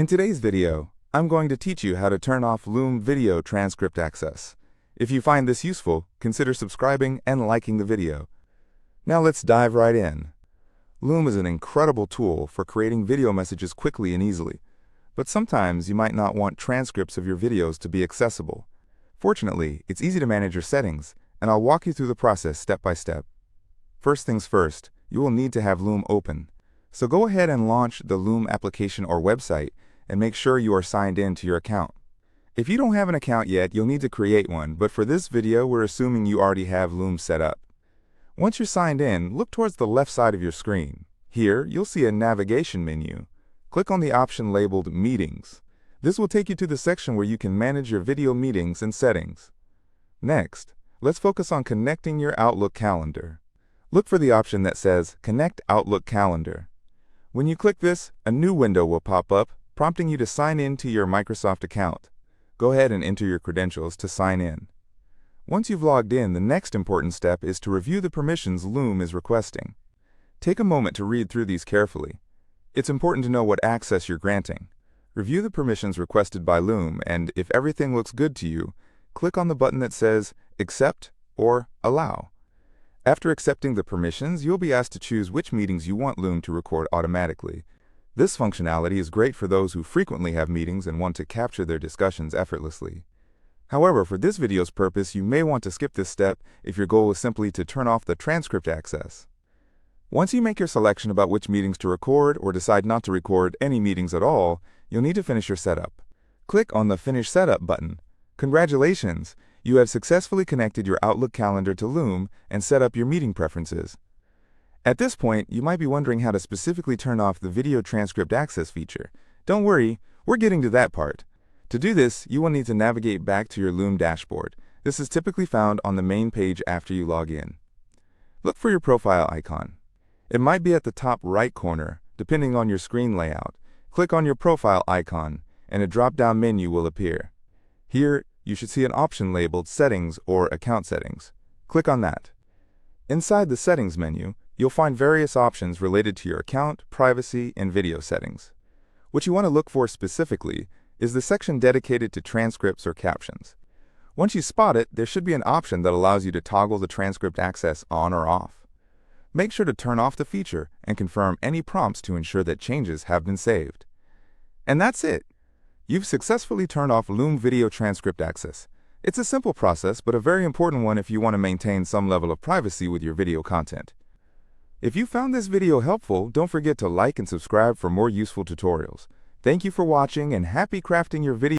In today's video, I'm going to teach you how to turn off Loom video transcript access. If you find this useful, consider subscribing and liking the video. Now let's dive right in. Loom is an incredible tool for creating video messages quickly and easily, but sometimes you might not want transcripts of your videos to be accessible. Fortunately, it's easy to manage your settings, and I'll walk you through the process step by step. First things first, you will need to have Loom open. So go ahead and launch the Loom application or website and make sure you are signed in to your account. If you don't have an account yet, you'll need to create one, but for this video, we're assuming you already have Loom set up. Once you're signed in, look towards the left side of your screen. Here, you'll see a navigation menu. Click on the option labeled Meetings. This will take you to the section where you can manage your video meetings and settings. Next, let's focus on connecting your Outlook calendar. Look for the option that says Connect Outlook Calendar. When you click this, a new window will pop up, prompting you to sign in to your Microsoft account. Go ahead and enter your credentials to sign in. Once you've logged in, the next important step is to review the permissions Loom is requesting. Take a moment to read through these carefully. It's important to know what access you're granting. Review the permissions requested by Loom, and if everything looks good to you, click on the button that says Accept or Allow. After accepting the permissions, you'll be asked to choose which meetings you want Loom to record automatically. This functionality is great for those who frequently have meetings and want to capture their discussions effortlessly. However, for this video's purpose, you may want to skip this step if your goal is simply to turn off the transcript access. Once you make your selection about which meetings to record or decide not to record any meetings at all, you'll need to finish your setup. Click on the Finish Setup button. Congratulations! You have successfully connected your Outlook calendar to Loom and set up your meeting preferences. At this point, you might be wondering how to specifically turn off the video transcript access feature. Don't worry, we're getting to that part. To do this, you will need to navigate back to your Loom dashboard. This is typically found on the main page after you log in. Look for your profile icon. It might be at the top right corner, depending on your screen layout. Click on your profile icon, and a drop-down menu will appear. Here, you should see an option labeled Settings or Account Settings. Click on that. Inside the Settings menu, you'll find various options related to your account, privacy, and video settings. What you want to look for specifically is the section dedicated to transcripts or captions. Once you spot it, there should be an option that allows you to toggle the transcript access on or off. Make sure to turn off the feature and confirm any prompts to ensure that changes have been saved. And that's it! You've successfully turned off Loom video transcript access. It's a simple process, but a very important one if you want to maintain some level of privacy with your video content. If you found this video helpful, don't forget to like and subscribe for more useful tutorials. Thank you for watching and happy crafting your video.